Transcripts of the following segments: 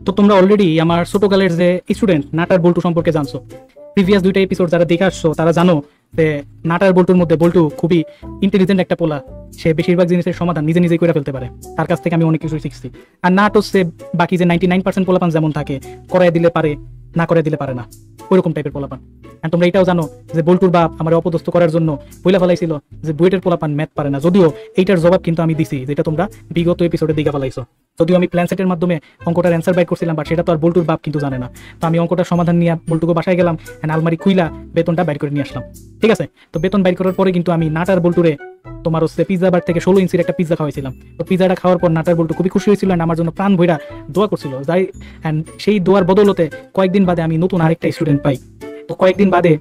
তো তোমরা অলরেডি আমার ছোটকালের যে স্টুডেন্ট নাটার বল্টু সম্পর্কে জানছো। প্রিভিয়াস দুইটা এপিসোড যারা দেখে আসছো তারা জানো যে নাটার বল্টুর মধ্যে বল্টু খুবই ইন্টেলিজেন্ট একটা পোলা। সে বেশিরভাগ জিনিসের সমাধান নিজে নিজেই করে ফেলতে পারে। তার কাছ থেকে আমি অনেক কিছু শিখছি। আর নাট হচ্ছে বাকি যে 99% পোলাপান যেমন থাকে, করাই দিলে পারে, না করে দিলে পারে না, ওইরকম টাইপের পোলাপান। আর তোমরা এটাও জানো যে বল্টুর বাপ আমার অপদস্থ করার জন্য বইলা ফেলাইছিল যে বুয়েটের পোলাপান ম্যাথ পারে না। যদিও এইটার জবাব কিন্তু আমি দিছি, যেটা তোমরা বিগত এপিসোডে দিকে ফেলাইছো। যদিও আমি প্ল্যান সেটের মাধ্যমে অঙ্কটার অ্যান্সার বাইর করছিলাম, বাট সেটা তো আর বল্টুর বাপ কিন্তু জানে না। তো আমি অঙ্কটার সমাধান নিয়ে বল্টুকে বাসায় গেলাম, আলমারি খুইলা বেতনটা বাইর করে নিয়ে আসলাম। ঠিক আছে, তো বেতন বাইর করার পরে কিন্তু আমি নাটার বল্টুরে তোমার হচ্ছে পিৎজা বার থেকে 16 ইঞ্চির একটা পিৎজা খাওয়াইছিলাম। তো পিৎজাটা খাওয়ার পর নাটার বল্টু খুবই খুশি হয়েছিল, আমার জন্য প্রাণ ভইরা দোয়া করছিল। যাই অ্যান্ড সেই দোয়ার বদলতে কয়েকদিন বাদে আমি নতুন আরেকটা স্টুডেন্ট পাই। তো কয়েকদিন বাদে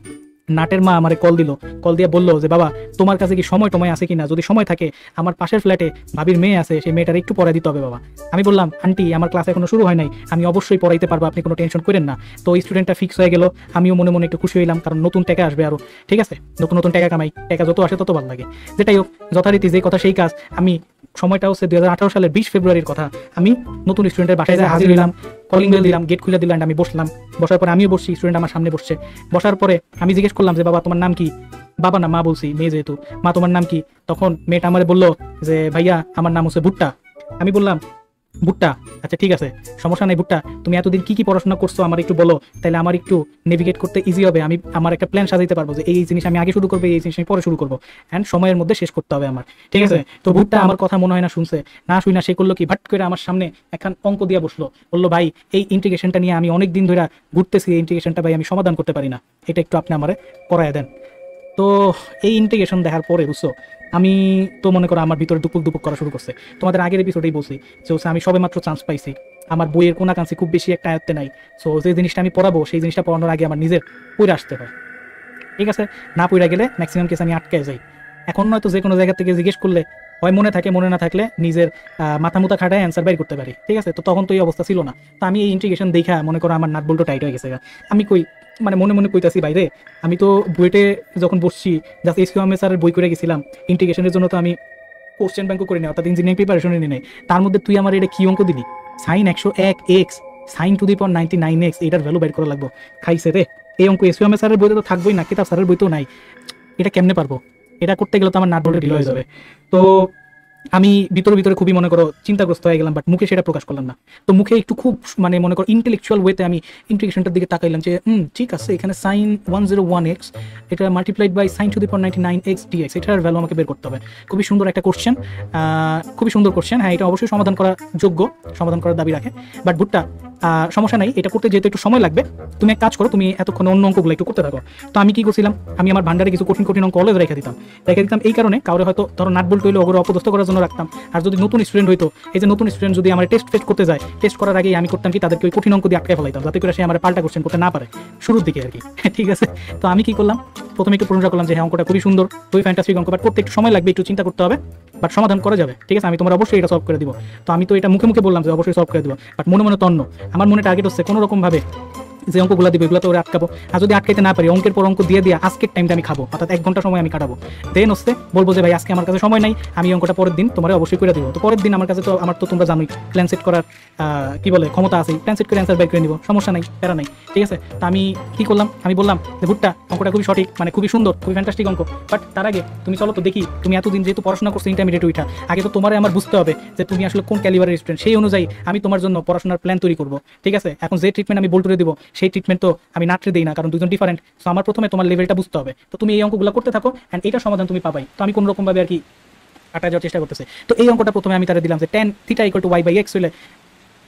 নাটের মা আমারে কল দিয়ে বললো যে বাবা তোমার কাছে কি সময় আছে কিনা, যদি সময় থাকে আমার পাশের ফ্ল্যাটে ভাবির মেয়ে আছে, সেই মেয়েটার একটু পড়াই দিতে হবে বাবা। আমি বললাম আন্টি আমার ক্লাস এখনো শুরু হয় নাই, আমি অবশ্যই পড়াইতে পারবো, আপনি কোনো টেনশন করেন না। তো স্টুডেন্টটা ফিক্স হয়ে গেল। আমিও মনে মনে একটু খুশি হইলাম, কারণ নতুন টাকা আসবে আরো। ঠিক আছে, নতুন টাকা কামাই, টাকা যত আসে তত ভালো লাগে। যেটাই হোক, যথারীতি যে কথা সেই কাজ। আমি সময়টা হচ্ছে 2018 সালের 20 ফেব্রুয়ারির কথা। আমি নতুন স্টুডেন্টের বাসায় যাই হাজির হইলাম, কলিং বেল দিলাম, গেট খুলে দিলাম, আমি বসলাম। বসার পরে আমিও বসছি, স্টুডেন্ট আমার সামনে বসছে। বসার পরে আমি জিজ্ঞেস করলাম যে বাবা তোমার নাম কি? বাবা না, মা বলছি, মেয়ে যেহেতু। মা তোমার নাম কি? তখন মেয়েটা আমারে বললো যে ভাইয়া আমার নাম হচ্ছে ভুট্টা। আমি বললাম ভুট্টা, আচ্ছা ঠিক আছে, সমস্যা নেই ভুট্টা, তুমি এতদিন কি কি পড়াশোনা করছো আমার একটু বলো, তাহলে আমার একটু নেভিগেট করতে ইজি হবে। আমি আমার একটা প্ল্যান সাজাইতে পারবো যে এই জিনিস আমি আগে শুরু করবো, এই জিনিস আমি পরে শুরু করবো, অ্যান্ড সময়ের মধ্যে শেষ করতে হবে আমার। ঠিক আছে, তো ভুট্টা আমার কথা মনে হয় না শুনছে, না শুই না সে করলো কি, ভাট করে আমার সামনে এখন অঙ্ক দিয়ে বসলো। বললো ভাই এই ইন্টিগ্রেশনটা নিয়ে আমি অনেক দিন ধরে ঘুরতেছি, এই ইন্টিগ্রেশনটা ভাই আমি সমাধান করতে পারি না, এটা একটু আপনি আমারে করায় দেন। তো এই ইন্টিগ্রেশন দেখার পরে বুঝছো, আমি তো মনে করো আমার ভিতরে দুপুক করা শুরু করছে। তোমাদের আগের এপিসোডেই বলছি যে হচ্ছে আমি সবে মাত্র চান্স পাইছি, আমার বইয়ের কোনাকাঞ্চি খুব বেশি একটা আয়ত্তে নাই। সো যে জিনিসটা আমি পড়াবো সেই জিনিসটা পড়ানোর আগে আমার নিজের পড়ে আসতে হয়। ঠিক আছে, না পড়ে গেলে ম্যাক্সিমাম কেস আমি আটকে যাই। এখন নয়তো যে কোনো জায়গা থেকে জিজ্ঞেস করলে হয় মনে থাকে, মনে না থাকলে নিজের মাথা মুথা খাটায় অ্যান্সার বাইর করতে পারি। ঠিক আছে, তো তখন তো এই অবস্থা ছিল না। তো আমি এই ইন্টিগ্রেশন দেখা মনে করো আমার নাট বল্টু টাইট হয়ে গেছে। আমি কই মানে মনে মনে কইতাছি বাইরে, আমি তো বুয়েটে যখন বসছি জাস্ট এসকিউএমএস স্যারের বই করে গেছিলাম, ইন্টিগ্রেশনের জন্য তো আমি কোশ্চেন ব্যাংকও করে নেই, অর্থাৎ ইঞ্জিনিয়ারিং প্রিপারেশনে নিয়ে নেই। তার মধ্যে তুই আমার এটা কি অঙ্ক দিলি, sine 101 x sine to the power 99 x, এটার ভ্যালু বের করা লাগবো। খাইছে রে এই অঙ্ক, এসকিউএমএস স্যারের বইতে তো থাকবোই না, কিতাব স্যারের বইতেও নাই। এটা কেমনে পারবো? এটা করতে গেলে তো আমার নাট বল্টু ঢিল হয়ে যাবে। তো আমি ভিতরে খুবই মনে করো চিন্তাগ্রস্ত হয়ে গেলাম, বাট মুখে সেটা প্রকাশ করলাম না। তো মুখে একটু খুব মানে মনে করো ইন্টেলেকচুয়াল ওয়েতে আমি ইন্টিগ্রেশনটার দিকে তাকাইলাম যে ঠিক আছে, এখানে সাইন 101 এক্স, এটা multiplied by sine to the power 99 x dx, এটার ভ্যালু আমাকে বের করতে হবে। খুবই সুন্দর একটা কোশ্চেন, খুবই সুন্দর কোশ্চেন। হ্যাঁ, এটা অবশ্যই সমাধান করা যোগ্য, সমাধান করার দাবি রাখে। বাট ভুট্টা সমস্যা নাই, এটা করতে যেহেতু একটু সময় লাগবে, তুমি এক কাজ করো, তুমি এতক্ষণ অন্য অঙ্কগুলো একটু করতে থাকো। তো আমি কি করছিলাম, আমি আমার ভান্ডারে কিছু কঠিন অঙ্ক অলওয়েজ রেখে দিতাম এই কারণে, কাউরে হয়তো ধরো নাট বল্টু হইলে ওগুলো অপদস্থ করার জন্য রাখতাম। আর যদি নতুন স্টুডেন্ট হইতো, এই যে নতুন স্টুডেন্ট যদি আমার টেস্ট করতে যায়, টেস্ট করার আগেই আমি করতাম কি, তাদেরকে ওই কঠিন অঙ্ক দিয়ে আটকে ফেলাইতাম, যাতে করে সে আমার পাল্টা কোশ্চেন করতে না পারে শুরুর দিকে আর কি। ঠিক আছে, তো আমি কি করলাম, প্রথমে একটু প্রশংসা করলাম যে হ্যাঁ অঙ্কটা খুবই সুন্দর, খুবই ফ্যান্টাস্টিক অঙ্ক, বাট করতে একটু সময় লাগবে, একটু চিন্তা করতে হবে, বাট সমাধান করা যাবে। ঠিক আছে, আমি তোমার অবশ্যই এটা সলভ করে দিব। তো আমি তো এটা মুখে বললাম যে অবশ্যই সলভ করে দিব, বাট মনে তন্ন আমার মনে টার্গেট হচ্ছে কোনো রকম ভাবে যে অঙ্কগুলো দিবে এগুলো তো ওরা আটকাবো। আর যদি আটকাইতে না পারি, অঙ্কের পর অঙ্ক দিয়ে আজকের টাইমটা আমি খাবো, অর্থাৎ 1 ঘন্টা সময় আমি কাটাবো। দেন হচ্ছে বলবো যে ভাই আজকে আমার কাছে সময় নাই, আমি অঙ্কটা পরের দিন তোমার অবশ্যই করে দিব। তো পরের দিন আমার কাছে তো তোমরা জানোই প্ল্যান সেট করার কি বলে ক্ষমতা আছে, প্ল্যান সেট করে অ্যান্সার বের করে নিব, সমস্যা নাই, প্যারা নাই। ঠিক আছে, তো আমি কি করলাম, আমি বললাম যে ভুট্টা অঙ্কটা খুবই সঠিক, মানে খুবই সুন্দর, খুবই ফ্যান্টাস্টিক অঙ্ক, বাট তার আগে তুমি চলো তো দেখি, তুমি এতদিন যেহেতু পড়াশোনা করছো ইন্টারমিডিয়েট উঠা, আগে তো তোমার আমার বুঝতে হবে যে তুমি আসলে কোন ক্যালিবারের স্টুডেন্ট, সেই অনুযায়ী আমি তোমার জন্য পড়াশোনার প্ল্যান তৈরি করবো। ঠিক আছে, এখন যে ট্রিটমেন্ট আমি বল্টুরে দিব, সেই ট্রিটমেন্ট তো আমি নাটরে দিই না, কারণ দুজন ডিফারেন্ট। সো আমার প্রথমে তোমার লেভেলটা বুঝতে হবে। তো তুমি এই অঙ্কগুলো করতে থাকো, অ্যান্ড এইটার সমাধান তুমি পাবাই। তো আমি কোনো রকমভাবে আর কি কাটা যাওয়ার চেষ্টা করতেছি। তো এই অঙ্কটা প্রথমে আমি তারা দিলাম যে tan θ = y/x হলে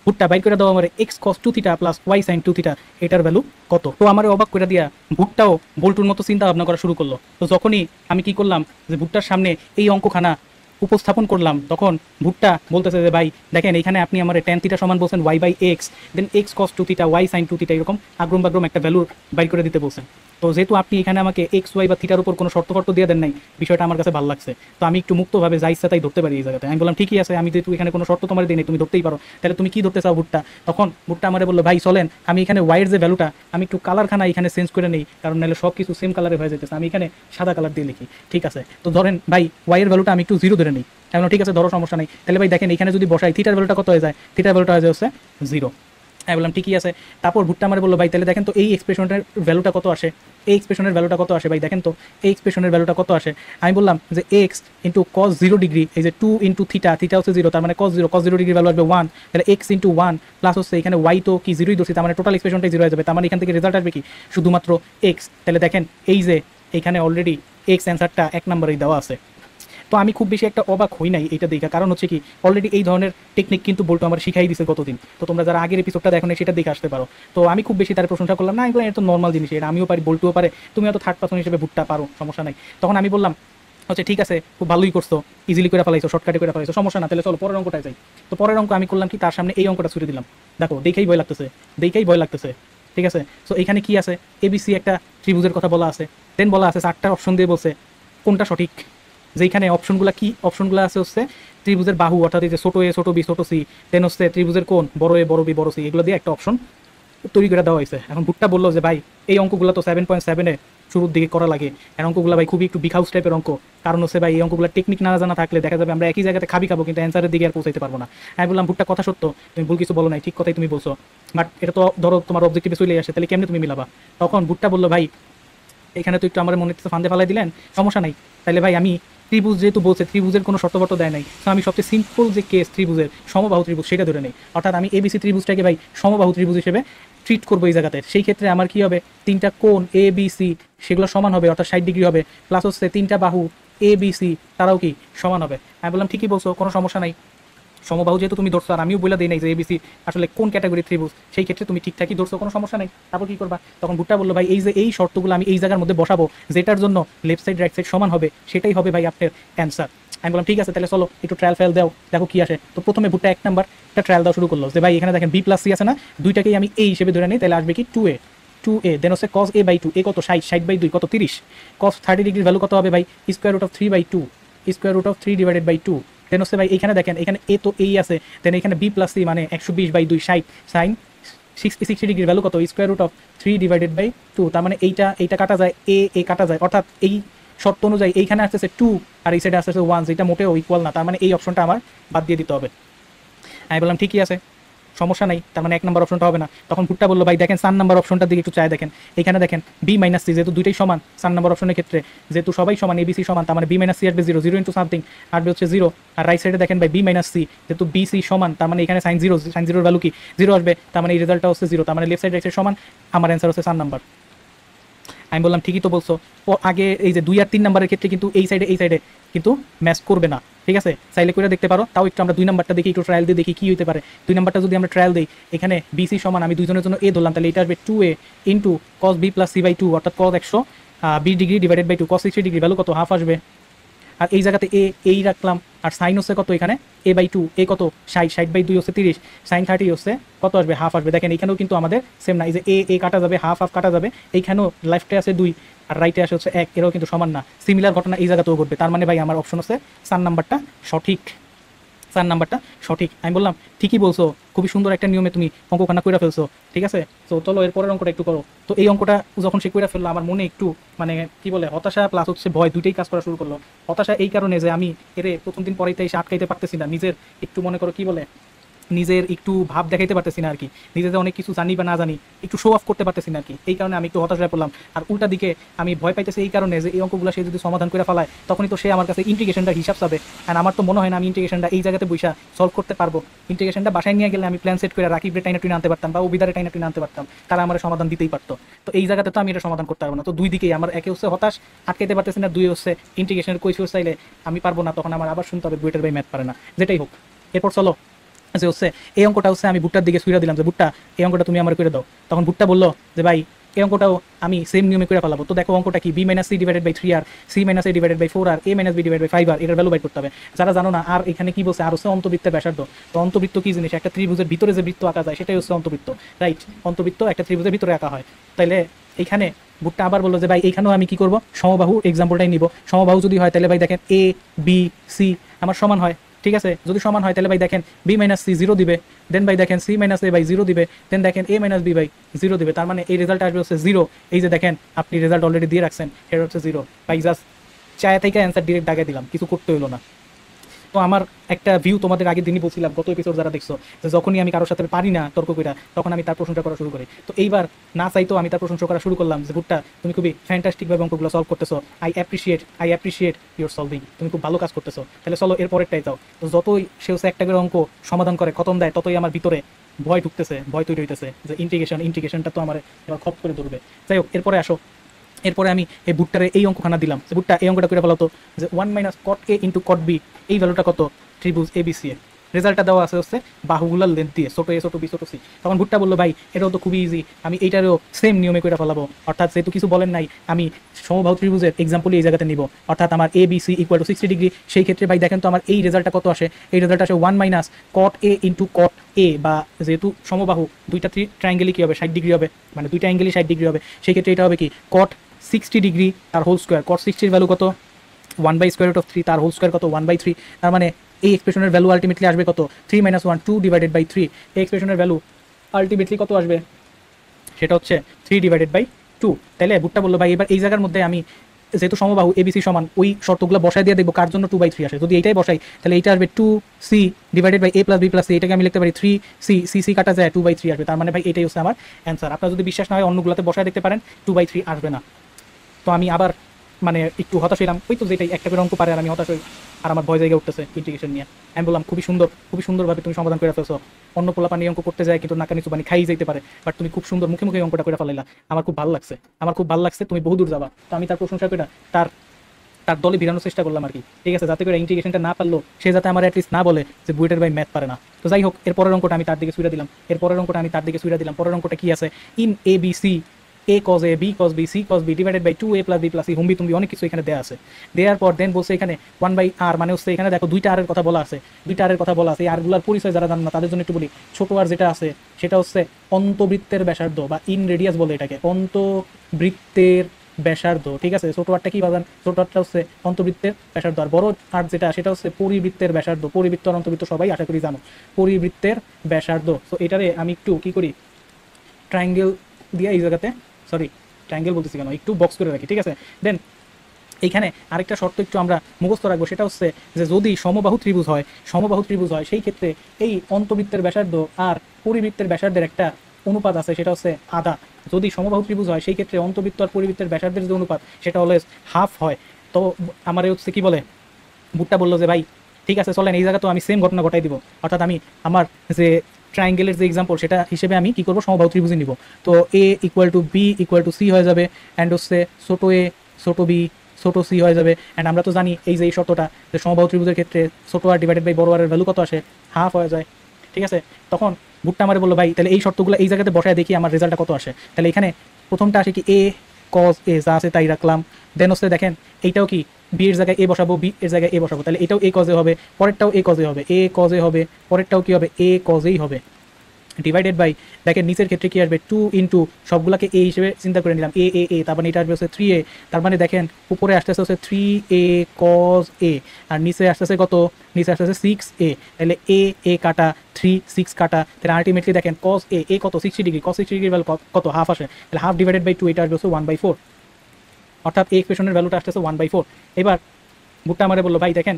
ভুট্টা বাইর করে দাও আমার x cos 2θ plus y sin 2θ, এটার ভ্যালু কত। তো আমার অবাক করে দিয়া ভুট্টাও বল্টুর মতো চিন্তা ভাবনা করা শুরু করলো। তো যখনই আমি কি করলাম যে ভুট্টার সামনে এই অঙ্কখানা উপস্থাপন করলাম, তখন ভুট্টা বলতেছে যে ভাই দেখেন, এখানে আপনি আমার tan θ সমান বলছেন y/x, দেন x cos 2θ y sin 2θ, এরকম আগ্রম বাগ্রম একটা ভ্যালু বাইর করে দিতে বলছেন। তো যেহেতু আপনি এখানে আমাকে এক্স ওয়াই বা থিটার উপর কোনো শর্ত দিয়ে দেন নাই, বিষয়টা আমার কাছে ভালো লাগছে। তো আমি একটু মুক্তভাবে যা ইচ্ছা তাই ধরতে পারি এই জায়গাতে। আমি বললাম ঠিকই আছে, আমি যেহেতু এখানে কোনো শর্ত তোমার দিই নাই, তুমি ধরতেই পারো, তাহলে তুমি কি ধরতে চাও ভুট্টা। তখন ভুট্টা আমারে বললো ভাই চলেন আমি এখানে ওয়াইয়ের যে ভ্যালুটা আমি একটু কালারখানা এখানে চেঞ্জ করে নেই, কারণ নাহলে সব কিছু সেম কালারে হয়ে যেতেছে, আমি এখানে সাদা কালার দিয়ে লিখি। ঠিক আছে, তো ধরেন ভাই ওয়াইয়ের ভ্যালুটা আমি একটু 0 ধরে নিই। ঠিক আছে, ধরো সমস্যা নেই। তাহলে ভাই দেখেন এখানে যদি বসাই থিটার ভ্যালুটা কত হয়ে যায়, থিটার ভ্যালুটা হয়ে যায় হচ্ছে 0। আমি বললাম ঠিকই আছে। তারপর ভুট্টা আমার বললো ভাই তাহলে দেখেন তো এই এক্সপ্রেশনের ভ্যালুটা কত আসে, এই এক্সপ্রেশনের ভ্যালুটা কত আসে ভাই দেখেন তো এই এক্সপ্রেশনের ভ্যালুটা কত আসে। আমি বললাম যে এক্স ইন্টু কস 0 ডিগ্রি, এই যে 2 ইন্টু থিটা, থিটা হচ্ছে 0, তার মানে কস 0 ডিগ্রি ভ্যালু আসবে 1, তাহলে এক্স ইন্টু 1 প্লাস হচ্ছে এখানে ওয়াই তো কি 0ই ধরছি, তার মানে টোটাল এক্সপ্রেশনটাই 0 হয়ে যাবে, তার মানে এখান থেকে রেজাল্ট আসবে কি শুধুমাত্র এক্স। তাহলে দেখেন এই যে এখানে অলরেডি এক্স অ্যান্সারটা 1 নম্বরেই দেওয়া আছে। তো আমি খুব বেশি একটা অবাক হই নাই এটা দেখা, কারণ হচ্ছে কি অলরেডি এই ধরনের টেকনিক কিন্তু বল্টু আমার শিখাই দিছে কতদিন। তো তোমরা যারা আগের এপিসোডটা দেখো সেটা দেখে আসতে পারো। তো আমি খুব বেশি তার প্রশংসা করলাম না, এগুলো এটা নর্মাল জিনিস, এটা আমিও পারি, বল্টুও পারে, তুমি হয়তো থার্ড পার্সন হিসেবে ভুট্টা পারো, সমস্যা নাই। তখন আমি বললাম হচ্ছে ঠিক আছে খুব ভালোই করছো, ইজিলি করে ফেলাইছো, শর্টকাটে করে ফেলাইছো, সমস্যা না, তাহলে চলো পরের অঙ্কটায় যাই। তো পরের অঙ্ক আমি করলাম কি তার সামনে এই অঙ্কটা ছুড়ে দিলাম, দেখো দেখেই ভয় লাগতেছে, দেখেই ভয় লাগতেছে, ঠিক আছে। সো এখানে কি আছে, এবিসি একটা ত্রিভুজের কথা বলা আছে, দেন বলা আছে 4টা অপশন দিয়ে বলছে কোনটা সঠিক, যেখানে অপশনগুলো কি অপশনগুলো আছে হচ্ছে ত্রিভুজের বাহু অর্থাৎ এই যে ছোট এ ছোট বি ছোট সি, দেন হচ্ছে ত্রিভুজের কোণ বড় এ বড় বি বড় সি, এগুলো দিয়ে একটা অপশন তৈরি করে দেওয়া হয়েছে। এখন ভুট্টা বললো যে ভাই এই অঙ্কগুলো তো 7.7-এ শুরুর দিকে করা লাগে, এই অঙ্কগুলো ভাই খুবই একটু বিখাউস টাইপের অঙ্ক, কারণ হচ্ছে ভাই এই অঙ্কগুলো টেকনিক না জানা থাকলে দেখা যাবে আমরা একই জায়গাতে খাবো কিন্তু অ্যান্সারের দিকে আর পৌঁছাইতে পারবো না। আমি বললাম ভুট্টা কথা সত্য, তুমি ভুল কিছু বলো নাই, ঠিক কথাই তুমি বলছো, বাট এটা তো ধরো তোমার অবজেক্টিভে চলে আসে, তাহলে কেমনে তুমি মিলাবা। তখন ভুট্টা বললো ভাই এখানে তো একটু আমার মনে হচ্ছে ফান্দে ফালাই দিলেন, সমস্যা নাই, তাহলে ভাই আমি ত্রিভুজ যেহেতু বলছে ত্রিভুজের কোনো শর্তবর্ত দেয় নাই, তো আমি সবচেয়ে সিম্পল যে কেস ত্রিভুজের সমবাহু ত্রিভুজ সেটা ধরে নেই, অর্থাৎ আমি এবিসি ত্রিভুজটাকে ভাই সমবাহু ত্রিভুজ হিসেবে ট্রিট করবো এই জায়গাতে। সেই ক্ষেত্রে আমার কি হবে, 3টা কোণ এ বি সি সেগুলো সমান হবে, অর্থাৎ 60 ডিগ্রি হবে, প্লাস হচ্ছে 3টা বাহু এ বি সি তারাও কি সমান হবে। আমি বললাম ঠিকই বলছো, কোনো সমস্যা নাই, সমবাহু যেহেতু তুমি ধরছো আর আমিও বলে দিই নাই যে এবিসি আসলে কোন ক্যাটাগরি ত্রিভুজ, সেই ক্ষেত্রে তুমি ঠিকঠাকই ধরছো, কোনো সমস্যা নেই। তারপর কি করবা, তখন ভুট্টা বললো ভাই এই যে এই শর্তগুলো আমি এই জায়গার মধ্যে বসাবো যেটার জন্য লেফট সাইড রাইট সাইড সমান হবে, সেটাই হবে ভাই আপনার অ্যান্সার। আমি বললাম ঠিক আছে তাহলে চলো একটু ট্রায়াল ফেল দাও, দেখো কি আসে। তো প্রথমে ভুট্টা 1 নাম্বার একটা ট্রায়াল দেওয়া শুরু করলো যে ভাই এখানে দেখেন বি প্লাস সি আছে না, দুইটাকেই আমি এই হিসেবে ধরে নিই, তাহলে আসবে কি 2a দেন হচ্ছে cos a/2, এ কত 60/2 কত 30, cos 30 ডিগ্রির ভ্যালু কত হবে ভাই square root of 3/2, square root of 3/2, then হচ্ছে ভাই এখানে দেখেন এখানে এ তো এই আছে, দেন এখানে বি প্লাস সি মানে 120/2 60 সাইন 60 ডিগ্রির ভ্যালু কত স্কোয়ার রুট অফ 3/2, তার মানে এইটা কাটা যায়, এ কাটা যায়, অর্থাৎ এই শর্ত অনুযায়ী এইখানে আসতেছে 2 আর এই সাইডে আসতেছে 1, যেটা মোটেও ইকুয়াল না, তার মানে এই অপশনটা আমার বাদ দিয়ে দিতে হবে। আমি বললাম ঠিকই আছে, সমস্যা নাই, তার মানে 1 নম্বর অপশনটা হবে না। তখন ভুট্টা বললো ভাই দেখেন 4 নম্বর অপশনটার দিকে একটু চায় দেখেন, এখানে দেখেন বি মাইনাস সি যেহেতু দুইটাই সমান, 4 নম্বর অপশনের ক্ষেত্রে যেহেতু সবাই সমান এবিসি সমান, তার মানে বি মাইনাস সি আসবে 0, 0 ইন্টু সামথিং আসবে হচ্ছে 0, আর রাইট সাইডে দেখেন ভাই বি মাইনাস সি যেহেতু বি সি সমান, তার মানে এখানে সাইন 0, সাইন 0 ভ্যালু কি 0 আসবে, তার মানে এই রেজাল্টটা হচ্ছে 0, তার মানে লেফট সাইড রাইট সাইড সমান, আমার অ্যান্সার হচ্ছে 4 নাম্বার। আমি বললাম ঠিকই তো বলছো, আগে এই যে 2 আর 3 নাম্বারের ক্ষেত্রে কিন্তু এই সাইডে কিন্তু ম্যাচ করবে না, ঠিক আছে, চাইলে করে দেখতে পারো। তাও একটু আমরা 2 নাম্বারটা দেখি, একটু ট্রায়াল দিয়ে দেখি কি হতে পারে। 2 নাম্বারটা যদি আমরা ট্রায়াল দিই, এখানে বিসি সমান আমি দুইজনের জন্য এ ধরলাম, তাহলে এটা আসবে 2a into cos b plus c/2, অর্থাৎ cos 120 degree divided by 2, cos 60 degree value কত হাফ আসবে, আর এই জায়গাতে এই রাখলাম, আর সাইন হচ্ছে কত এখানে a/2, এ কত 60/2 হচ্ছে 30, সাইন 30 হচ্ছে কত আসবে হাফ আসবে। দেখেন এখানেও কিন্তু আমাদের সেম না, এই যে এ কাটা যাবে, হাফ কাটা যাবে, এইখানেও লেফটে আছে 2 আর রাইটে আসে হচ্ছে 1, এরাও কিন্তু সমান না, সিমিলার ঘটনা এই জায়গাতেও ঘটবে, তার মানে ভাই আমার অপশন হচ্ছে 4 নাম্বারটা সঠিক, 4 নাম্বারটা সঠিক। আমি বললাম ঠিকই বলছো, খুবই সুন্দর একটা নিয়মে তুমি অঙ্কখানা কইরা ফেলছো, ঠিক আছে। তো চলো এর পরের অঙ্কটা একটু করো। তো এই অঙ্কটা যখন সে কইরা ফেললো আমার মনে একটু মানে কি বলে হতাশা প্লাস হচ্ছে ভয় দুইটাই কাজ করা শুরু করলো। হতাশা এই কারণে যে আমি প্রথম দিন পরেই এসে আটকাইতে পারতেছি না, নিজের একটু মনে করো কি বলে নিজের একটু ভাব দেখাইতে পারতেছি না আর কি, নিজে যে অনেক কিছু জানি বা না জানি একটু শো অফ করতে পারতেছি না আর কি, এই কারণে আমি একটু হতাশ হয়ে পড়লাম। আর উল্টা দিকে আমি ভয় পাইতেছি এই কারণে যে এই অঙ্কগুলো সে যদি সমাধান করে ফেলায় তখনই তো সে আমার কাছে ইন্টিগ্রেশনটা হিসাব চাবে, আর আমার তো মনে হয় না আমি ইন্টিগ্রেশনটা এই জায়গাতে বৈশা সলভ করতে পারবো। ইন্টিগ্রেশনটা বাসায় নিয়ে গেলে আমি প্ল্যান সেট করে রাকিবরে টাইনা টুইনে আনতে পারতাম বা অবিদারে টাইনা টুইনে আনতে পারতাম, তারা আমার সমাধান দিতেই পারতো। তো এই জায়গাতে তো আমি এটা সমাধান করতে পারবো না। তো দুই দিকেই আমার একে হচ্ছে হতাশ আটকাইতে পারতেছি না, দুই হচ্ছে ইন্টিগ্রেশনের কৈফিয়ত চাইলে আমি পারবো না, তখন আমার আবার শুনতে হবে বুয়েটের ভাই ম্যাথ পারে না, যেটাই হোক। এরপর চলো যে হচ্ছে এই অঙ্কটা হচ্ছে আমি ভুট্টার দিকে ছুঁড়ে দিলাম যে ভুট্টা এই অঙ্কটা তুমি আমার করে দাও। তখন ভুট্টা বললো যে ভাই এই অঙ্কটাও আমি সেম নিয়মে করে ফেলাবো। তো দেখো অঙ্কটা কি, B minus C divided by 3 আর C minus A divided by 4 আর A minus B divide by 5 আর এটার ভ্যালু বাইর করতে হবে। যারা জানো না, আর এখানে কি বলছে, আর হচ্ছে অন্তবৃত্তের ব্যাসার্ধ। তো অন্তবৃত্ত কি জিনিস, একটা ত্রিভুজের ভিতরে যে বৃত্ত আঁকা যায় সেটাই হচ্ছে অন্তবৃত্ত, রাইট। অন্তবৃত্ত একটা ত্রিভুজের ভিতরে আঁকা হয়। তাইলে এইখানে ভুট্টা আবার বললো যে ভাই এইখানেও আমি কি করবো, সমবাহু এক্সাম্পলটাই নিব। সমবাহু যদি হয় তাহলে ভাই দেখেন এ বি সি আমার সমান হয়, ঠিক আছে। যদি সমান হয় তাহলে ভাই দেখেন বি মাইনাস সি 0 দিবে, দেন ভাই দেখেন সি মাইনাস এ বাই 0 দিবে, দেন দেখেন এ মাইনাস বি বাই 0 দিবে, তার মানে এই রেজাল্ট আসবে হচ্ছে 0। এই যে দেখেন আপনি রেজাল্ট অলরেডি দিয়ে রাখছেন, এটা হচ্ছে 0 ভাই। জাস্ট চায়া থেকে অ্যান্সার ডিরেক্ট দাগে দিলাম, কিছু করতে হইলো না। তো আমার একটা ভিউ তোমাদের আগের দিনই বলছিলাম, গত এপিসোড যারা দেখছো, যে যখনই আমি কারোর সাথে পারি না তর্ক কইরা, তখন আমি তার প্রশংসা করা শুরু করি। তো এইবার না চাইতো আমি তার প্রশংসা করা শুরু করলাম যে ভুট্টা তুমি খুবই ফ্যান্টাস্টিকভাবে অঙ্কগুলো সলভ করতেছো, আই অ্যাপ্রিসিয়েট ইউর সলভিং, তুমি খুব ভালো কাজ করতেছো। তাহলে চলো এর পরেরটাই যাও। তো যতই সে হচ্ছে একটা করে অঙ্ক সমাধান করে খতম দেয়, ততই আমার ভিতরে ভয় ঢুকতেছে, ভয় তৈরি হইতেছে যে ইন্টিগ্রেশনটা তো আমার এবার খপ করে ধরবে। যাই হোক, এরপরে আসো। এরপরে আমি এই ভুট্টারে এই অঙ্কখানা দিলাম যে ভুট্টা এই অঙ্কটা করে ফেলাতো যে 1 - cot A × cot B, এই ভ্যালুটা কত ত্রিভুজ ABC এর। রেজাল্টটা দেওয়া আছে হচ্ছে বাহুগুলার লেন্থ দিয়ে, ছোটো এ ছোটো বি ছোটো সি। তখন ভুট্টা বললো ভাই এটাও তো খুবই ইজি, আমি এইটারও সেম নিয়মে করে ফেলাবো। অর্থাৎ যেহেতু কিছু বলেন নাই, আমি সমবাহু ত্রিভুজের এক্সাম্পলই এই জায়গাতে নিব। অর্থাৎ আমার ABC = 60 ডিগ্রি। সেই ক্ষেত্রে ভাই দেখেন তো আমার এই রেজাল্টটা কত আসে। এই রেজাল্ট আসে 1 - cot A × cot A, বা যেহেতু সমবাহু দুইটা ট্রায়াঙ্গেলই কী হবে 60 ডিগ্রি হবে, মানে দুইটা অ্যাঙ্গেলই 60 ডিগ্রি হবে। সেই ক্ষেত্রে এটা হবে কি cot 60 ডিগ্রি তার হোল স্কোয়ার। cot 60 এর ভ্যালু কত 1/√3, তার হোল স্কোয়ার কত 1/3। তার মানে এই এক্সপ্রেশনের ভ্যালু আলটিমেটলি আসবে কত 3 - 1 2/3। এই এক্সপ্রেশনের ভ্যালু আলটিমেটলি কত আসবে, সেটা হচ্ছে 3/2। তাহলে ভুট্টা বললো ভাই এবার এই জায়গার মধ্যে আমি যেহেতু সমবাহু ABC সমান, ওই শর্তগুলো বসায় দিয়ে দেখবো কার জন্য 2/3 আসে। যদি এইটাই বসাই তাহলে এইটা আসবে 2C/A + B + C। এটাকে আমি লিখতে পারি 3C কাটা যায় 2/3 আসবে। তার মানে ভাই এটাই হচ্ছে আমার অ্যান্সার। আপনার যদি বিশ্বাস না হয় অন্যগুলোতে বসায় দেখতে পারেন, 2/3 আসবে না। তো আমি আবার মানে একটু হতাশ হইলাম, ওই তো যেটাই একটা করে অঙ্ক পারে আর আমি হতাশ হই, আর আমার ভয় জায়গা উঠতেছে ইন্টিগ্রেশন নিয়ে। আমি বললাম খুবই সুন্দরভাবে তুমি সমাধান করে ফেলছো। অন্য পোলাপানি অঙ্ক করতে যায় কিন্তু নাকানি চুবানি খাই যেতে পারে, বাট তুমি খুব সুন্দর মুখে মুখে অঙ্কটা করে ফেলাইলা। আমার খুব ভালো লাগছে, তুমি বহুদূর যাবা। তো আমি তার প্রশংসা করে তার তার দলে ভিড়ানোর চেষ্টা করলাম আর কি, ঠিক আছে, যাতে করে ইন্টিগ্রেশনটা না পারলো সে যাতে আমার অ্যাটলিস্ট না বলে যে বুয়েটের ভাই ম্যাথ পারে না। তো যাই হোক, এর পরের অঙ্কটা আমি তার দিকে সুইরা দিলাম। পরের অঙ্কটা কি আছে, in ABC A cos A, B cos B, C cos B / 2A + B + C, হুম্বি তুমি অনেক কিছু এখানে দেওয়া আছে। দেওয়ার পর দেন বলছে এখানে 1/r, মানে হচ্ছে এখানে দেখো দুইটা আর এর কথা বলা আছে। এই আরগুলার পরিচয় যারা জান না তাদের জন্য একটু বলি। ছোট আর যেটা আছে সেটা হচ্ছে অন্তবৃত্তের ব্যাসার্ধ, বা ইন রেডিয়াস বলে এটাকে, অন্তবৃত্তের ব্যাসার্ধ, ঠিক আছে। ছোট আরটা কি বাজান, ছোট আরটা হচ্ছে অন্তবৃত্তের ব্যাসার্ধ, আর বড় আর যেটা সেটা হচ্ছে পরিবৃত্তের ব্যাসার্ধ। পরিবৃত্ত আর অন্তবৃত্ত সবাই আশা করি জানো, পরিবৃত্তের ব্যাসার্ধ। তো এটারে আমি একটু কি করি, ট্রায়াঙ্গেল দিয়ে এই জায়গাতে, সরি ট্রায়াঙ্গেল বলতেছি কেন, একটু বক্স করে রাখি, ঠিক আছে। দেন এইখানে আরেকটা শর্ত একটু আমরা মুখস্থ রাখবো, সেটা হচ্ছে যে যদি সমবাহু ত্রিভুজ হয় সেই ক্ষেত্রে এই অন্তবৃত্তের ব্যাসার্ধ আর পরিবৃত্তের ব্যাসার্ধের একটা অনুপাত আছে, সেটা হচ্ছে আধা। যদি সমবাহু ত্রিভুজ হয় সেই ক্ষেত্রে অন্তবৃত্ত আর পরিবৃত্তের ব্যাসার্ধের যে অনুপাত সেটা হলো হাফ হয়। তো আমার হচ্ছে কি বলে, ভুট্টা বললো যে ভাই ঠিক আছে চলেন এই জায়গা তো আমি সেম ঘটনা ঘটাই দিব। অর্থাৎ আমি আমার যে ট্রায়াঙ্গেলের যে এক্সাম্পল সেটা হিসেবে আমি কি করবো, সমবাহু ত্রিভুজ নিব। তো A = B = C হয়ে যাবে, অ্যান্ড হচ্ছে ছোটো a ছোটো b ছোটো c হয়ে যাবে। অ্যান্ড আমরা তো জানি এই যে এই শর্তটা, যে সমবাহু ত্রিভুজের ক্ষেত্রে ছোটো r / বড় r এর ভ্যালু কত আসে, হাফ হয়ে যায়, ঠিক আছে। তখন ভুট্টা আমারে বললো ভাই তাহলে এই শর্তগুলো এই জায়গাতে বসায় দেখি আমার রেজাল্টটা কত আসে। তাহলে এখানে প্রথমটা আসে কি A cos A, যা আছে তাই রাখলাম। দেন হচ্ছে দেখেন এইটাও কি B এর জায়গায় A বসাবো, B এর জায়গায় A বসাবো, তাহলে এটাও A cos A হবে, পরেরটাও A cos A হবে, A cos A হবে, পরেরটাও কি হবে A cos A হবে, ডিভাইডেড বাই দেখেন নিচের ক্ষেত্রে কি আসবে 2 ইন্টু সবগুলাকে A হিসেবে চিন্তা করে নিলাম, A, তার মানে এটা আসবে হচ্ছে 3A। তার মানে দেখেন উপরে আসতেছে হচ্ছে 3A cos A, আর নিচে আসতেছে কত, নিচে আসতেছে 6A। তাহলে A কাটা 3 6 কাটা, তাহলে আলটিমেটলি দেখেন cos A কত 60 ডিগ্রি, cos 60 ডিগ্রির ভ্যালু কত, হাফ আসে। তাহলে হাফ ডিভাইডেড বাই 2, এটা আসবে হচ্ছে 1/4, অর্থাৎ এই এক্সপ্রেশনের ভ্যালুটা আসতেছে 1/4। এবার ভুট্টা আমারে বললো ভাই দেখেন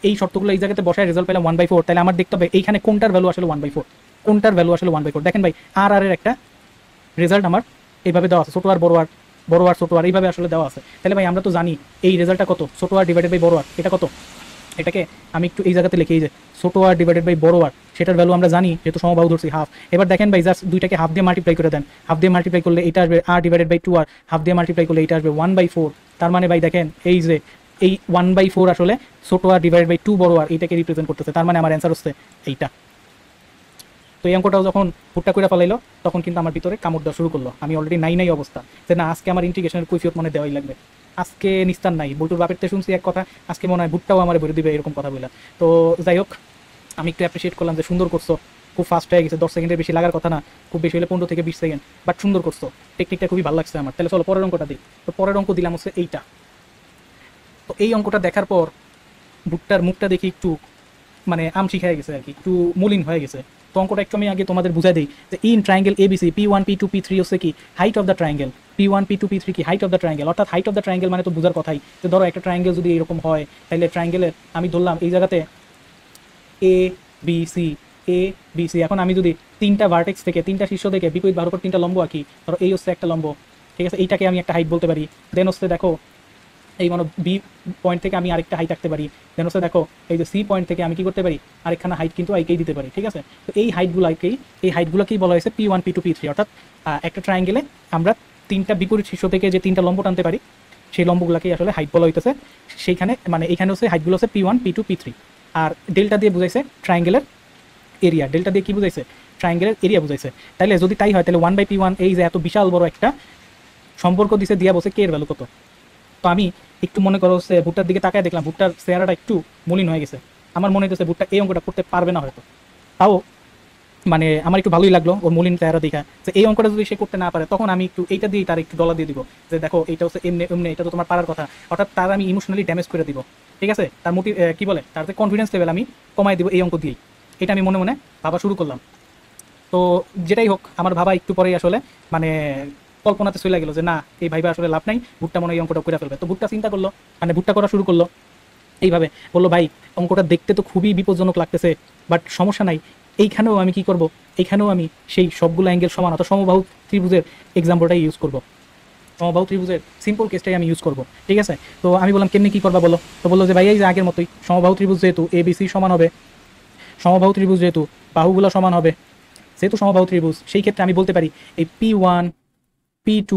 এই শর্তগুলো এই জায়গাতে বসায় রেজাল্ট পেলাম 1/4, তাহলে আমার দেখতে হবে এইখানে কোনটার ভ্যালু আসলে 1/4, দেখেন ভাই আর এর একটা রেজাল্ট আমার এইভাবে দেওয়া আছে, ছোটো আর বড় আর ছোটো আর এইভাবে আসলে দেওয়া আছে। তাহলে ভাই আমরা তো জানি এই রেজাল্টটা কত, ছোটো আর ডিভাইডেড বাই বড় আর, এটা কত, এটাকে আমি একটু এই জায়গাতে লিখে, এই যে ছোটো আর ডিভাইডেড বাই বড় আর, সেটার ভ্যালু আমরা জানি যেহেতু সমবাহু ধরছি হাফ। এবার দেখেন ভাই জাস্ট দুইটাকে হাফ দিয়ে মাল্টিপ্লাই করে দেন, হাফ দিয়ে মাল্টিপ্লাই করলে এটা আসবে r ডিভাইডেড বাই 2 আর, হাফ দিয়ে মাল্টিপ্লাই করলে এটা আসবে 1/4। তার মানে ভাই দেখেন এই যে এই 1/4 আসলে ছোটো আর ডিভাইডেড বাই 2 বড় আর এইটাকে রিপ্রেজেন্ট করতেছে। তার মানে আমার অ্যান্সার হচ্ছে এইটা। তো এই অঙ্কটাও যখন ভুট্টা করে ফেলাইলো তখন কিন্তু আমার ভিতরে কামড় দেওয়া শুরু করলো। আমি অলরেডি নাই অবস্থা, যে না আজকে আমার ইন্টিগ্রেশনের কৈফিয়ত মনে দেওয়াই লাগবে, আজকে নিস্তার নাই। বল্টুর বাপের থেকে শুনছি এক কথা, আজকে মনে হয় ভুট্টাও আমার ভরে দিবে এরকম কথা বললা। তো যাই হোক, আমি একটু অ্যাপ্রিসিয়েট করলাম যে সুন্দর করছো, খুব ফাস্ট হয়ে গেছে, 10 সেকেন্ডের বেশি লাগার কথা না, খুব বেশি হলে 15 থেকে 20 সেকেন্ড, বাট সুন্দর করছো, টেকনিকটা খুবই ভালো লাগছে আমার। তাহলে চলো পরের অঙ্কটা দিই। তো পরের অঙ্ক দিলাম হচ্ছে এইটা। তো এই অঙ্কটা দেখার পর ভুট্টার মুখটা দেখি একটু মানে আমসি খেয়ে গেছে আর কি, একটু মলিন হয়ে গেছে। তো অঙ্কটা একটু আমি আগে তোমাদের বুঝাই দিই যে in triangle ABC P1 P2 P3 হচ্ছে কি height of the triangle, P1 P2 P3 কি হাইট অফ দ্য ট্রায়াঙ্গেল, অর্থাৎ হাইট অফ দ্য ট্রায়াঙ্গেল মানে তো বোঝার কথাই যে ধরো একটা ট্রায়াঙ্গেল যদি এরকম হয় তাহলে ট্রায়াঙ্গেলের আমি ধরলাম এই জায়গাতে A B C, A B C. এখন আমি যদি তিনটা ভার্টেক্স থেকে তিনটা শীর্ষ থেকে বিপরীত বাহুর উপর তিনটা লম্ব আঁকি, ধরো এই হচ্ছে একটা লম্ব, ঠিক আছে, এইটাকে আমি একটা হাইট বলতে পারি। দেন হচ্ছে দেখো এই মানে বি পয়েন্ট থেকে আমি আরেকটা হাইট রাখতে পারি। দেন হচ্ছে দেখো এই যে সি পয়েন্ট থেকে আমি কি করতে পারি, আরেকখানা হাইট কিন্তু আইকেই দিতে পারি, ঠিক আছে। তো এই হাইটগুলোকেই বলা হয়েছে P1 P2 P3, অর্থাৎ একটা ট্রায়াঙ্গেলে আমরা তিনটা বিপরীত শীর্ষ থেকে যে তিনটা লম্ব টানতে পারি সেই লম্বগুলোকেই আসলে হাইট বলা হইতেছে। সেইখানে মানে এখানে হচ্ছে হাইটগুলো হচ্ছে P1 P2 P3। আর ডেল্টা দিয়ে বুঝাইছে ট্রায়াঙ্গেলের এরিয়া, ডেল্টা দিয়ে কি বুঝাইছে, ট্রায়াঙ্গেলের এরিয়া বুঝাইছে। তাইলে যদি তাই হয় তাহলে 1/P1 এই যে এত বিশাল বড় একটা সম্পর্ক দিছে দিয়া বলছে কে এর ভ্যালু কত। তো আমি একটু মনে করো হচ্ছে ভুট্টার দিকে তাকায় দেখলাম ভুট্টার চেহারাটা একটু মলিন হয়ে গেছে। আমার মনে হইতেছে ভুট্টা এই অঙ্কটা করতে পারবে না হয়তো। তাও মানে আমার একটু ভালোই লাগলো ওর মলিন চেহারা দেখা, যে এই অঙ্কটা যদি সে করতে না পারে তখন আমি একটু এইটা দিয়ে তার একটু ডলা দিয়ে দিব যে দেখো এইটা হচ্ছে এমনি এমনি, এটা তো তোমার পারার কথা। অর্থাৎ তার আমি ইমোশনালি ড্যামেজ করে দিব, ঠিক আছে, তার মোটিভ কি বলে তার যে কনফিডেন্স লেভেল আমি কমাই দিব এই অঙ্ক দিয়েই। এটা আমি মনে মনে ভাবা শুরু করলাম। তো যেটাই হোক আমার ভাবা একটু পরেই আসলে মানে কল্পনাতে চলে গেল যে না এই ভাইবা আসলে লাভ নাই, ভুট্টা মনে হয় এই অঙ্কটা করে ফেলবে। তো ভুট্টা চিন্তা করলো, মানে ভুট্টা করা শুরু করলো এইভাবে, বললো ভাই অঙ্কটা দেখতে তো খুবই বিপজ্জনক লাগতেছে, বাট সমস্যা নাই, এইখানেও আমি কি করব, এইখানেও আমি সেই সবগুলো অ্যাঙ্গেল সমান অর্থাৎ সমবাহু ত্রিভুজের এক্সাম্পলটাই ইউজ করব, সমবাহু ত্রিভুজের সিম্পল কেসটাই আমি ইউজ করব, ঠিক আছে। তো আমি বললাম কেমনি কী করবা বলো। তো বললো যে ভাই এই যে আগের মতোই সমবাহু ত্রিভুজ যেহেতু ABC সমান হবে, সমবাহু ত্রিভুজ যেহেতু বাহুগুলো সমান হবে, যেহেতু সমবাহু ত্রিভুজ সেই ক্ষেত্রে আমি বলতে পারি এই P1 P2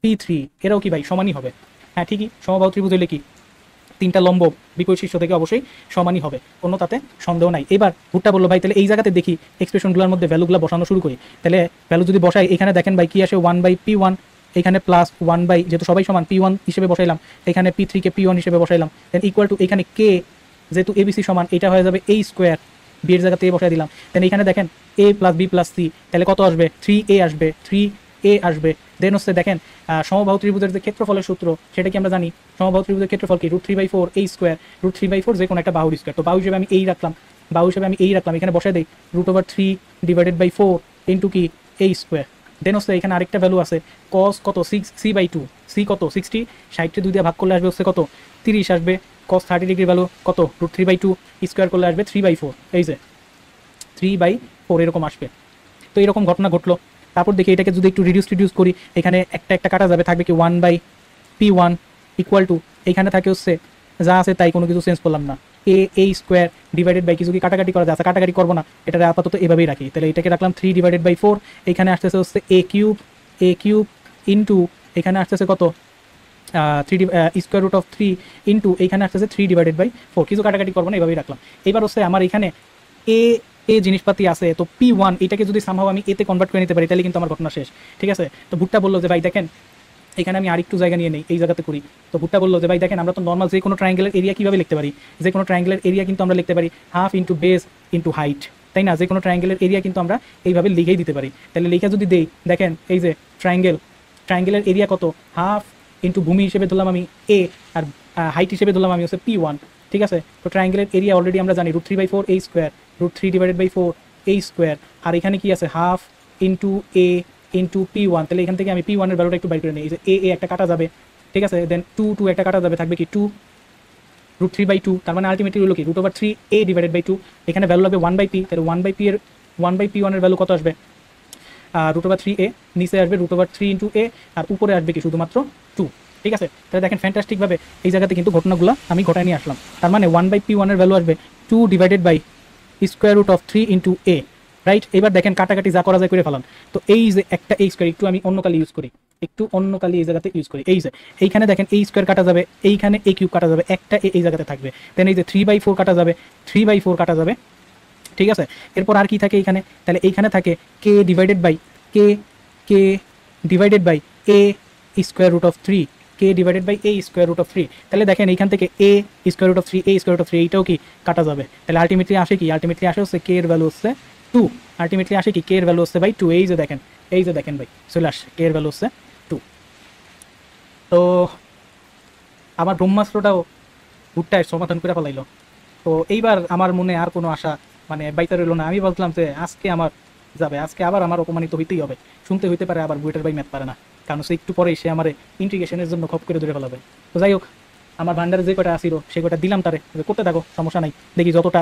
P3 এরাও কি ভাই সমানই হবে। হ্যাঁ ঠিকই, সমবাহু ত্রিভুজ হলে কি তিনটা লম্ব বিপরীত শীর্ষ থেকে অবশ্যই সমানই হবে, কোনো তাতে সন্দেহ নাই। এবার ভুট্টা বললো ভাই তাহলে এই জায়গাতে দেখি এক্সপ্রেশনগুলোর মধ্যে ভ্যালুগুলো বসানো শুরু করি। তাহলে ভ্যালু যদি বসাই এখানে দেখেন ভাই কি আসে 1/P1, এখানে প্লাস 1 যেহেতু সবাই সমান P1 হিসেবে বসাইলাম, এখানে P3 কে P1 হিসেবে বসাইলাম, দেন ইকুয়াল টু এখানে কে যেহেতু ABC সমান এটা হয়ে যাবে A স্কোয়ার, বি এর জায়গাতে বসাই দিলাম। দেন এখানে দেখেন A + B + C, তাহলে কত আসবে 3A আসবে, 3A আসবে। দেন হচ্ছে দেখেন সমবাহু ত্রিভুজের যে ক্ষেত্রফলের সূত্র সেটা কি আমরা জানি, সমবাহু ত্রিভুজের ক্ষেত্রফল কি √3/4 A স্কোয়ার, √3/4 যে কোনো একটা বাহুর স্কোয়ার। তো বাহু হিসেবে আমি এই রাখলাম, বাহু হিসেবে আমি এই রাখলাম, এখানে বসাই দেই √3/4 ইন্টু কি A স্কোয়ার। দেন হচ্ছে এখানে আরেকটা ভ্যালু আছে cos কত 6C/2, C কত 60, 60 2 দিয়ে ভাগ করলে আসবে হচ্ছে কত 30 আসবে, cos 30 ডিগ্রি ভ্যালু কত √3/2 স্কোয়ার করলে আসবে 3/4, এই যে 3/4 এরকম আসবে। তো এরকম ঘটনা ঘটলো। তারপর দেখি এটাকে যদি একটু রিডিউস করি, এখানে একটা একটা কাটা যাবে, থাকবে কি 1/P1 ইকুয়াল টু এখানে থাকে হচ্ছে যা আছে তাই, কোনো কিছু চেঞ্জ করলাম না, A স্কোয়ার ডিভাইডেড বাই কিছু কি কাটাকাটি করা যায়, কাটাকাটি করবো না, এটা আপাতত এভাবেই রাখি। তাহলে এটাকে রাখলাম 3/4, এখানে আসতেছে হচ্ছে A কিউব ইন্টু এখানে আসতেছে কত 3 √3 ইন্টু এখানে আসতেছে 3/4, কিছু কাটাকাটি করবো না, এভাবেই রাখলাম। এবার হচ্ছে আমার এখানে এ জিনিসপাতি আছে, তো P1 এটাকে যদি সামহাও আমি এতে কনভার্ট করে নিতে পারি তাহলে কিন্তু আমার ঘটনা শেষ, ঠিক আছে। তো ভুট্টা বললো যে ভাই দেখেন এখানে আমি আরেকটু জায়গা নিয়ে নেই, এই জায়গাতে করি। তো ভুট্টা বললো যে ভাই দেখেন আমরা তো নর্মাল যে কোনো ট্রায়াঙ্গেলের এরিয়া কীভাবে লিখতে পারি, যে কোনো ট্রায়াঙ্গেলের এরিয়া কিন্তু আমরা লিখতে পারি half into base into height, তাই না, যে কোনো ট্রায়াঙ্গেলের এরিয়া কিন্তু আমরা এইভাবে লিখেই দিতে পারি। তাহলে লিখে যদি দেই দেখেন এই যে ট্রায়াঙ্গেলের এরিয়া কত হাফ ইন্টু ভূমি হিসেবে ধরলাম আমি A, আর হাইট হিসেবে ধরলাম আমি হচ্ছে P1, ঠিক আছে। তো ট্রায়াঙ্গেলের এরিয়া অলরেডি আমরা জানি √3/4 A স্কোয়ার, √3/4 A স্কোয়ার, আর এখানে কি আছে half into A into P1, তাহলে এখান থেকে আমি P1 এর ভ্যালুটা একটু বাইর করে নিই, এই যে A একটা কাটা যাবে, ঠিক আছে। দেন 2 একটা কাটা যাবে, থাকবে কি 2 √3/2, তার মানে আলটিমেটলি হলো কি √3A/2, এখানে ভ্যালু লাগবে 1/P, তাহলে 1/P1 এর ভ্যালু কত আসবে √3A, নিচে আসবে √3 ইন্টু A, আর উপরে আসবে কি শুধুমাত্র 2, ঠিক আছে। তাহলে দেখেন ফ্যান্টাস্টিকভাবে এই জায়গাতে কিন্তু ঘটনাগুলো আমি ঘটায় নিয়ে আসলাম। তার মানে 1/P1 এর ভ্যালু আসবে 2/3 ইন্টু A, রাইট। এবার দেখেন কাটাকাটি যা করা যায় করে ফেলাম। তো এই যে একটা A স্কোয়ার একটু আমি অন্য কালি ইউজ করি, এই জায়গাতে ইউজ করি, এই যে এইখানে দেখেন A স্কোয়ার কাটা যাবে, এইখানে A কিউব কাটা যাবে, একটা এই জায়গাতে থাকবে, দেন এই যে 3/4 কাটা যাবে, 3/4 কাটা যাবে, ঠিক আছে। এরপর আর কি থাকে এখানে, তাহলে এইখানে থাকে k divided by A square √3, k divided by A square √3। তাহলে দেখেন এইখান থেকে A স্কোয়ার √3 এইটাও কি কাটা যাবে, তাহলে আলটিমেটলি আসে কি, আলটিমেটলি আসে হচ্ছে কে এর ভ্যালু হচ্ছে 2, আলটিমেটলি আসে কি কে এর ভ্যালু হচ্ছে ভাই 2, এই যে দেখেন ভাই চলে আসে কে এর ভ্যালু হচ্ছে 2। তো আমার ব্রহ্মাস্ত্রটাও ভুট্টায় সমাধান করে ফেলাইলো। তো এইবার আমার মনে আর কোনো আশা মানে বাইতে রইলো না। আমি ভাবলাম যে আজকে আমার যাবে, আজকে আবার আমার অপমানিত হইতেই হবে। শুনতে হইতে পারে আবার বুয়েটের ভাই ম্যাথ পারে না, কারণ সে একটু পরেই সে আমার ইন্টিগ্রেশনের জন্য খপ করে ধরে ফেলাবে। তো যাই হোক, আমার ভান্ডারে যে কটা আসিল সে কটা দিলাম তারে, করতে থাকো সমস্যা নাই, দেখি যতটা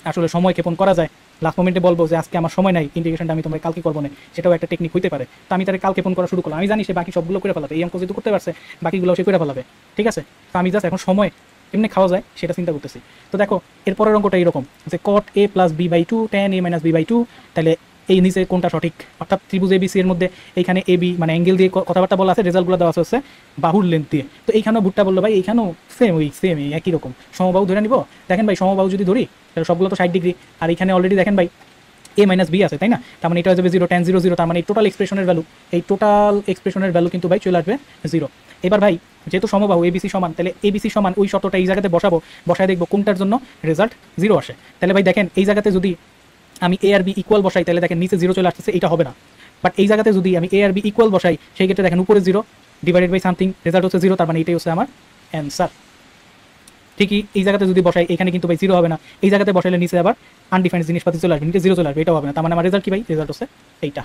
আসলে সময় ক্ষেপণ করা যায়। লাস্ট মোমেন্টে বলবো যে আজকে আমার সময় নাই, ইন্টিগ্রেশনটা আমি তোমরা কালকে করবো না, সেটাও একটা টেকনিক হইতে পারে। তো আমি তারে কাল ক্ষেপণ করা শুরু করলাম। আমি জানি সে বাকি সবগুলো করে ফেলাবে, এই অঙ্ক যেহেতু করতে পারছে বাকিগুলো সে করে ফেলাবে, ঠিক আছে। তো আমি জাস্ট এখন সময় এমনি খাওয়া যায় সেটা চিন্তা করতেছি। তো দেখো এরপরের অঙ্কটা এরকম যে cot a plus B by two tan a minus B by two, তাহলে এই নিচে কোনটা সঠিক, অর্থাৎ ত্রিভুজ এবিসি এর মধ্যে এইখানে এ বি মানে অ্যাঙ্গেল দিয়ে কথাবার্তা বলা আছে, রেজাল্টগুলো দেওয়া আছে হচ্ছে বাহুর লেন্থ দিয়ে। তো এইখানেও ভুট্টা বললো ভাই এইখানেও সেম একই রকম সমবাহু ধরে নিব। দেখেন ভাই সমবাহু যদি ধরি তাহলে সবগুলো তো 60 ডিগ্রি, আর এখানে অলরেডি দেখেন ভাই a মাইনাস বি আছে, তাই না? তার মানে এটা হয়ে যাবে 0 tan 0 0, তার মানে এই টোটাল এক্সপ্রেশনের ভ্যালু, এই টোটাল এক্সপ্রেশনের ভ্যালু কিন্তু ভাই চলে আসবে 0। এবার ভাই যেহেতু সমবাহু এবিসি সমান, তাহলে এবিসি সমান ওই শর্তটা এই জায়গাতে বসাবো, বসায় দেখবো কোনটার জন্য রেজাল্ট 0 আসে। তাহলে ভাই দেখেন এই জায়গাতে যদি আমি এ আর বি ইকুয়াল বসাই তাহলে দেখেন নিচে 0 চলে আসতেছে, এটা হবে না। বাট এই জায়গাতে যদি আমি এ আর বি ইকুয়াল বসাই সেই ক্ষেত্রে দেখেন উপরে 0 ডিভাইডেড বাই সামথিং, রেজাল্ট হচ্ছে 0, তার মানে এটাই হচ্ছে আমার অ্যান্সার। ঠিকই এই জায়গাতে যদি বসাই এখানে কিন্তু ভাই 0 হবে না, এই জায়গাতে বসাইলে নিচে আবার আনডিফাইন্ড জিনিসপাতি চলে আসবে, নিচে 0 চলে আসবে, এটাও হবে না। তার মানে আমার রেজাল্ট কি ভাই, রেজাল্ট হচ্ছে এইটা।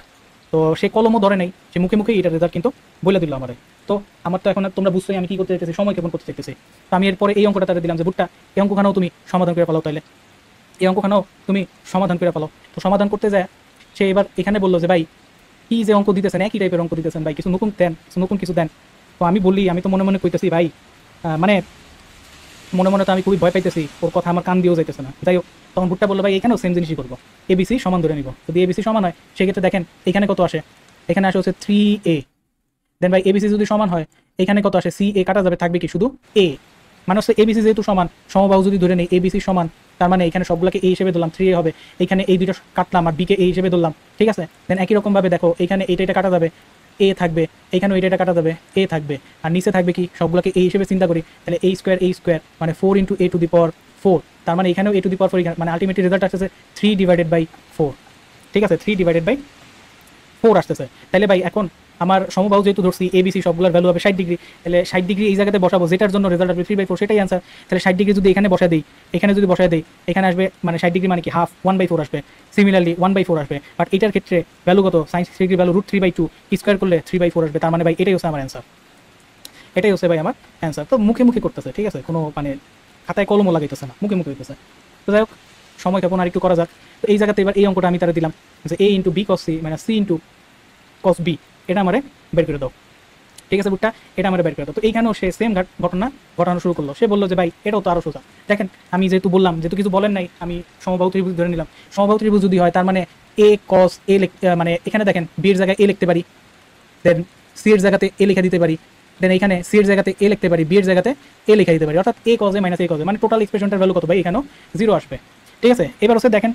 তো সে কলমও ধরে নেই, সে মুখে মুখে এটা রেজাল্ট কিন্তু বলে দিল আমার। তো আমার তো এখন তোমরা বুঝছোই আমি কি করতে চাইতেছি, সময় কেমন করতে চাইতেছি। তো আমি এরপরে এই অঙ্কটা তাদের দিলাম যে ভুট্টা এই অঙ্কখানেও তুমি সমাধান করে ফেলাও, তাইলে এই অঙ্কখানেও তুমি সমাধান করে ফেলো। তো সমাধান করতে যায় সে এবার এখানে বললো যে ভাই কি যে অঙ্ক দিতেছেন, একই টাইপের অঙ্ক দিতেছেন ভাই, কিছু নতুন দেন, নতুন কিছু দেন। তো আমি বলি, আমি তো মনে মনে কইতেছি ভাই মানে মনে মনে তো আমি খুবই ভয় পাইতেছি, ওর কথা আমার কান দিয়েও যাইতেছে না। যাই হোক, তখন ভুট্টা বললো ভাই এখানেও সেম জিনিসই করবো, এবিসি সমান ধরে নিব। যদি এবিসি সমান হয় সেক্ষেত্রে দেখেন এখানে কত আসে, এখানে আসে হচ্ছে 3a। দেন ভাই এবিসি যদি সমান হয় এখানে কত আসে, সি এ কাটা যাবে, থাকবে কি শুধু এ। মানে হচ্ছে এবিসি যেহেতু সমান, সমবাহু যদি ধরে নেই এবিসি সমান, তার মানে এখানে সবগুলোকে এ হিসেবে ধরলাম, 3a হবে। এখানে এই দুটো কাটলাম আর বিকে এ হিসেবে ধরলাম, ঠিক আছে। দেন একই রকমভাবে দেখো এখানে এটা কাটা যাবে, এ থাকবে, এখানেও এটা কাটা যাবে, এ থাকবে, আর নিচে থাকবে কি, সবগুলোকে এই হিসেবে চিন্তা করি তাহলে a স্কোয়ার মানে 4 ইন্টু a টু দি পাওয়ার 4, তার মানে এখানেও a টু দি পাওয়ার 4, মানে আলটিমেটলি রেজাল্ট আসতেছে 3 ডিভাইডেড বাই 4, ঠিক আছে, 3 ডিভাইডেড বাই 4 আসতেছে। তাহলে ভাই এখন আমার সমবাহু যেহেতু ধরছি এবিসি সবগুলোর ভ্যালু হবে 60 ডিগ্রি, তাহলে 60 ডিগ্রি এই জায়গাতে বসাবো যেটার জন্য রেজাল্ট আসবে 3/4, সেটাই অ্যান্সার। তাহলে 60 ডিগ্রি যদি এখানে বসায় দিই, এখানে যদি বসায় দিই, এখানে আসবে মানে 60 ডিগ্রি মানে কি হাফ 1/4 আসবে, সিমিলারলি 1/4 আসবে। বাট এটার ক্ষেত্রে ভ্যালু কত, সাইন 60 ডিগ্রি ভ্যালু √3/2, স্কোয়ার করলে 3/4 আসবে, তার মানে ভাই এটাই হচ্ছে আমার অ্যান্সার, এটাই হচ্ছে ভাই আমার অ্যান্সার। তো মুখে মুখে করতেছে, ঠিক আছে, কোনো মানে খাতায় কলমও লাগাইতেছে না, মুখে মুখে হইতেছে। তো যাই হোক, সময় কেমন আর একটু করা যাক। তো এই জায়গাতে এবার এই অঙ্কটা আমি তারা দিলাম যে a into B cos C মানে সি ইন্টু কস বি, এটা আমারে বের করে দাও, ঠিক আছে ভুট্টা, এটা আমার বের করে দাও। তো এইখানেও সে সেম ঘটনা ঘটানো শুরু করলো। সে বললো যে ভাই এটাও তো আরও সোজা। দেখেন আমি যেহেতু বললাম, যেহেতু কিছু বলেন নাই, আমি সমবাহু ত্রিভুজ ধরে নিলাম। সমবাহু ত্রিভুজ যদি হয় তার মানে এ কস এ, মানে এখানে দেখেন বি এর জায়গায় এ লিখতে পারি, দেন সি এর জায়গাতে এ লিখে দিতে পারি, দেন এখানে সি এর জায়গাতে এ লিখতে পারি, বি এর জায়গাতে এ লিখে দিতে পারি, অর্থাৎ A cos A minus A cos A, মানে টোটাল এক্সপ্রেশনটার ভ্যালু কত ভাই, এখানেও 0 আসবে, ঠিক আছে। এবার হচ্ছে দেখেন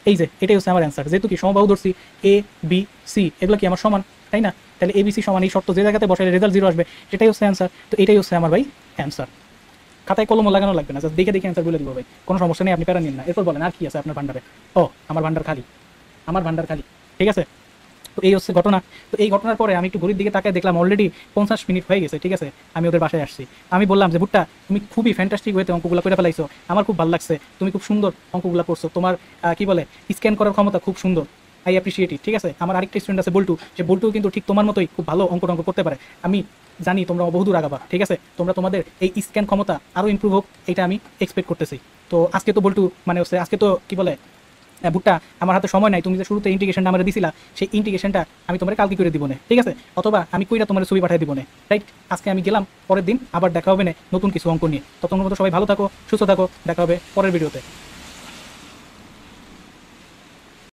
এই যে এটাই হচ্ছে আমার অ্যান্সার, যেহেতু কি সমবাহু ধরছি এ বি সি এগুলো কি আমার সমান, তাই না? তাহলে এবিসি সমান এই শর্ত যে জায়গাতে বসাইলে রেজাল্ট 0 আসবে, সেটাই হচ্ছে অ্যান্সার। তো এটাই হচ্ছে আমার ভাই অ্যান্সার। খাতায় কলমও লাগানো লাগবে না, জাস্ট দেখে দেখে অ্যান্সার বলে দিব ভাই, কোনো সমস্যা নেই, আপনি প্যারা নিন না। এরপর বলেন আর কি আছে আপনার ভান্ডারে। ও আমার ভান্ডার খালি, আমার ভান্ডার খালি, ঠিক আছে। তো এই হচ্ছে ঘটনা। তো এই ঘটনার পরে আমি একটু ঘড়ির দিকে তাকায় দেখলাম অলরেডি 50 মিনিট হয়ে গেছে, ঠিক আছে। আমি ওদের বাসায় আসছি, আমি বললাম যে ভুট্টা তুমি খুবই ফ্যান্টাস্টিক ওয়েতে অঙ্কগুলো করে ফেলাইছো, আমার খুব ভালো লাগছে, তুমি খুব সুন্দর অঙ্কগুলো করছো, তোমার কি বলে স্ক্যান করার ক্ষমতা খুব সুন্দর, আই অ্যাপ্রিসিয়েট ইট, ঠিক আছে। আমার আরেকটা স্টুডেন্ট আছে বল্টু, যে বল্টু কিন্তু ঠিক তোমার মতোই খুব ভালো অঙ্ক করতে পারে। আমি জানি তোমরা বহুদূর আগাবা, ঠিক আছে, তোমরা তোমাদের এই স্ক্যান ক্ষমতা আরও ইমপ্রুভ হোক, এটা আমি এক্সপেক্ট করতেছি। তো আজকে তো বল্টু মানে হচ্ছে আজকে তো কি বলে ভুট্টা আমার হাতে সময় নাই, তুমি যে শুরুতে ইন্টিগ্রেশনটা আমরা দিছিলা সেই ইন্টিগ্রেশনটা আমি তোমার কালকে করে দিব না, ঠিক আছে, অথবা আমি কইরা তোমার ছবি পাঠিয়ে দিব না, রাইট। আজকে আমি গেলাম, পরের দিন আবার দেখা হবে না নতুন কিছু অঙ্ক নিয়ে। ততক্ষণ মতো সবাই ভালো থাকো, সুস্থ থাকো, দেখা হবে পরের ভিডিওতে।